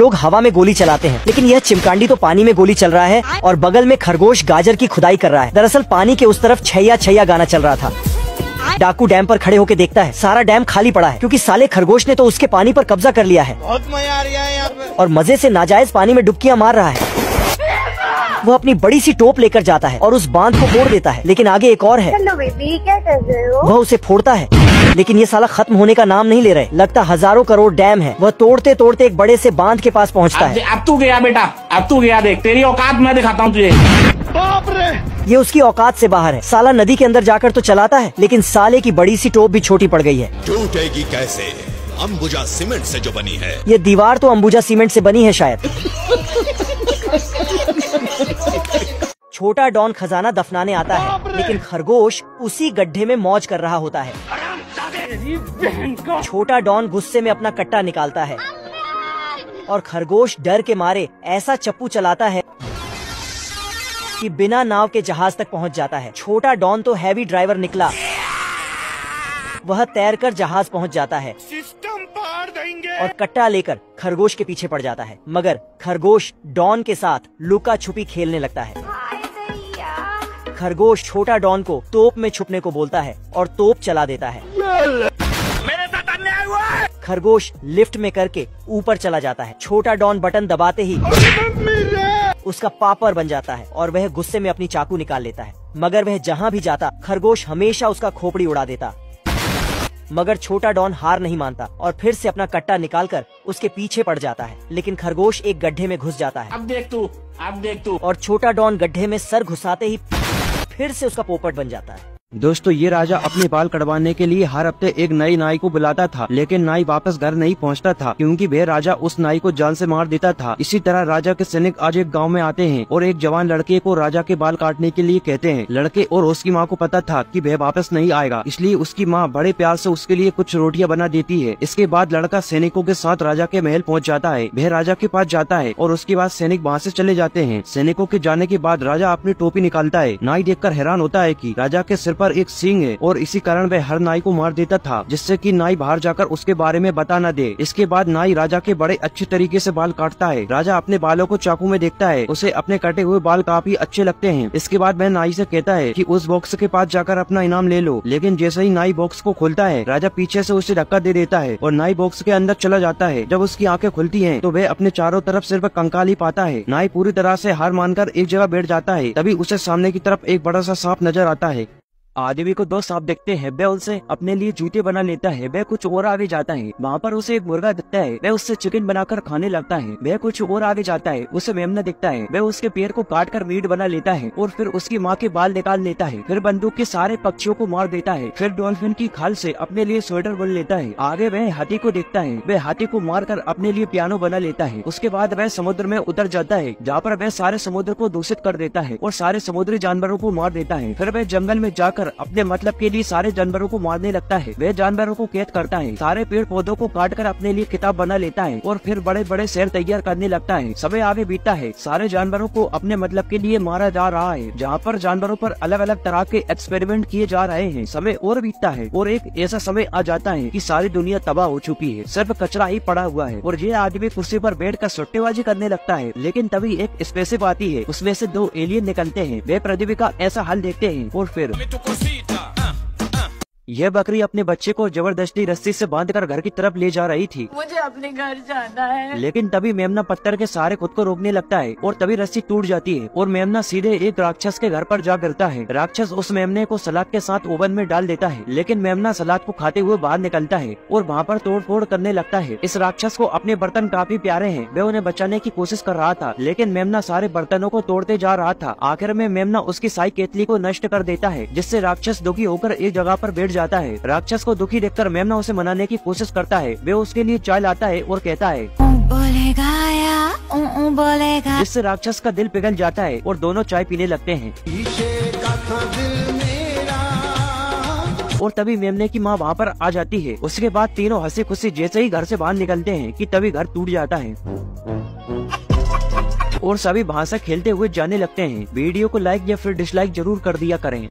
लोग हवा में गोली चलाते हैं, लेकिन यह चिमकांडी तो पानी में गोली चल रहा है और बगल में खरगोश गाजर की खुदाई कर रहा है। दरअसल पानी के उस तरफ छैया छैया गाना चल रहा था। डाकू डैम पर खड़े होकर देखता है, सारा डैम खाली पड़ा है क्योंकि साले खरगोश ने तो उसके पानी पर कब्जा कर लिया है। बहुत मजा आ रहा है यहाँ पे। और मजे से नाजायज पानी में डुबकियां मार रहा है। वो अपनी बड़ी सी टोप लेकर जाता है और उस बांध को फोड़ देता है, लेकिन आगे एक और है। हेलो बेबी, क्या कर रहे हो? वह उसे फोड़ता है, लेकिन ये साला खत्म होने का नाम नहीं ले रहे। लगता हजारों करोड़ डैम है। वह तोड़ते तोड़ते एक बड़े से बांध के पास पहुंचता है। अब तू गया बेटा, अब तू गया, देख तेरी औकात मैं दिखाता हूँ तुझे। बाप रे, ये उसकी औकात से बाहर है। साला नदी के अंदर जाकर तो चलाता है, लेकिन साले की बड़ी सी टोप भी छोटी पड़ गई है। टूटेगी कैसे? अंबुजा सीमेंट से जो बनी है। ये दीवार तो अंबुजा सीमेंट से बनी है शायद। छोटा डॉन खजाना दफनाने आता है, लेकिन खरगोश उसी गड्ढे में मौज कर रहा होता है। छोटा डॉन गुस्से में अपना कट्टा निकालता है और खरगोश डर के मारे ऐसा चप्पू चलाता है कि बिना नाव के जहाज तक पहुंच जाता है। छोटा डॉन तो हैवी ड्राइवर निकला, वह तैरकर जहाज पहुंच जाता है सिस्टम पार देंगे। और कट्टा लेकर खरगोश के पीछे पड़ जाता है। मगर खरगोश डॉन के साथ लुका छुपी खेलने लगता है। खरगोश छोटा डॉन को तोप में छुपने को बोलता है और तोप चला देता है। मेरे साथ अन्याय हुआ है। खरगोश लिफ्ट में करके ऊपर चला जाता है। छोटा डॉन बटन दबाते ही उसका पापड़ बन जाता है और वह गुस्से में अपनी चाकू निकाल लेता है। मगर वह जहाँ भी जाता खरगोश हमेशा उसका खोपड़ी उड़ा देता। मगर छोटा डॉन हार नहीं मानता और फिर से अपना कट्टा निकालकर उसके पीछे पड़ जाता है, लेकिन खरगोश एक गड्ढे में घुस जाता है। अब देख तू। और छोटा डॉन गड्ढे में सर घुसाते ही फिर से उसका पोपट बन जाता है। दोस्तों, ये राजा अपने बाल कटवाने के लिए हर हफ्ते एक नई नाई को बुलाता था, लेकिन नाई वापस घर नहीं पहुंचता था क्योंकि वह राजा उस नाई को जान से मार देता था। इसी तरह राजा के सैनिक आज एक गांव में आते हैं और एक जवान लड़के को राजा के बाल काटने के लिए कहते हैं। लड़के और उसकी माँ को पता था कि वह वापस नहीं आएगा, इसलिए उसकी माँ बड़े प्यार से उसके लिए कुछ रोटियां बना देती है। इसके बाद लड़का सैनिकों के साथ राजा के महल पहुँच जाता है। वह राजा के पास जाता है और उसके बाद सैनिक वहाँ से चले जाते हैं। सैनिकों के जाने के बाद राजा अपनी टोपी निकालता है। नाई देखकर हैरान होता है कि राजा के सिर पर एक सींग है और इसी कारण वह हर नाई को मार देता था, जिससे कि नाई बाहर जाकर उसके बारे में बता न दे। इसके बाद नाई राजा के बड़े अच्छे तरीके से बाल काटता है। राजा अपने बालों को चाकू में देखता है, उसे अपने कटे हुए बाल काफी अच्छे लगते हैं। इसके बाद वह नाई से कहता है कि उस बॉक्स के पास जाकर अपना इनाम ले लो, लेकिन जैसे ही नाई बॉक्स को खोलता है राजा पीछे से उसे धक्का दे देता है और नाई बॉक्स के अंदर चला जाता है। जब उसकी आंखें खुलती हैं तो वह अपने चारों तरफ सिर्फ कंकाल ही पाता है। नाई पूरी तरह से हार मानकर एक जगह बैठ जाता है। तभी उसे सामने की तरफ एक बड़ा सा सांप नजर आता है। आदमी को दो सांप दिखते हैं। वह उनसे अपने लिए जूते बना लेता है। वह कुछ और आगे जाता है, वहाँ पर उसे एक मुर्गा दिखता है। वह उससे चिकन बनाकर खाने लगता है। वह कुछ और आगे जाता है, उसे मेमना दिखता है। वह उसके पैर को काट कर मीट बना लेता है और फिर उसकी माँ के बाल निकाल लेता है। फिर बंदूक के सारे पक्षियों को मार देता है। फिर डॉल्फिन की खाल से अपने लिए स्वेटर बुन लेता है। आगे वह हाथी को देखता है। वह हाथी को मार कर अपने लिए पियानो बना लेता है। उसके बाद वह समुद्र में उतर जाता है, जहाँ पर वह सारे समुद्र को दूषित कर देता है और सारे समुद्री जानवरों को मार देता है। फिर वह जंगल में जाकर अपने मतलब के लिए सारे जानवरों को मारने लगता है। वह जानवरों को कैद करता है, सारे पेड़ पौधों को काट कर अपने लिए किताब बना लेता है और फिर बड़े बड़े शहर तैयार करने लगता है। समय आगे बीतता है, सारे जानवरों को अपने मतलब के लिए मारा जा रहा है, जहाँ पर जानवरों पर अलग अलग तरह के एक्सपेरिमेंट किए जा रहे हैं। समय और बीतता है और एक ऐसा समय आ जाता है कि सारी दुनिया तबाह हो चुकी है, सिर्फ कचरा ही पड़ा हुआ है और ये आदमी कुर्सी पर बैठकर सट्टेबाजी करने लगता है। लेकिन तभी एक स्पेसशिप आती है, उसमें से दो एलियन निकलते हैं। वे पृथ्वी का ऐसा हाल देखते हैं और फिर यह बकरी अपने बच्चे को जबरदस्ती रस्सी से बांधकर घर की तरफ ले जा रही थी। मुझे अपने घर जाना है। लेकिन तभी मेमना पत्थर के सहारे खुद को रोकने लगता है और तभी रस्सी टूट जाती है और मेमना सीधे एक राक्षस के घर पर जा गिरता है। राक्षस उस मेमने को सलाद के साथ ओवन में डाल देता है, लेकिन मेमना सलाद को खाते हुए बाहर निकलता है और वहाँ पर तोड़ फोड़ करने लगता है। इस राक्षस को अपने बर्तन काफी प्यारे हैं। वह उन्हें बचाने की कोशिश कर रहा था, लेकिन मेमना सारे बर्तनों को तोड़ते जा रहा था। आखिर में मेमना उसकी साई केतली को नष्ट कर देता है, जिससे राक्षस दुखी होकर एक जगह पर बैठ जाता है। राक्षस को दुखी देखकर मेमना उसे मनाने की कोशिश करता है। वे उसके लिए चाय लाता है और कहता है बोलेगा, जिससे राक्षस का दिल पिघल जाता है और दोनों चाय पीने लगते हैं। और तभी मेमने की माँ वहाँ पर आ जाती है। उसके बाद तीनों हंसी खुशी जैसे ही घर से बाहर निकलते हैं कि तभी घर टूट जाता है और सभी वहाँ से खेलते हुए जाने लगते हैं। वीडियो को लाइक या फिर डिसलाइक जरूर कर दिया करें।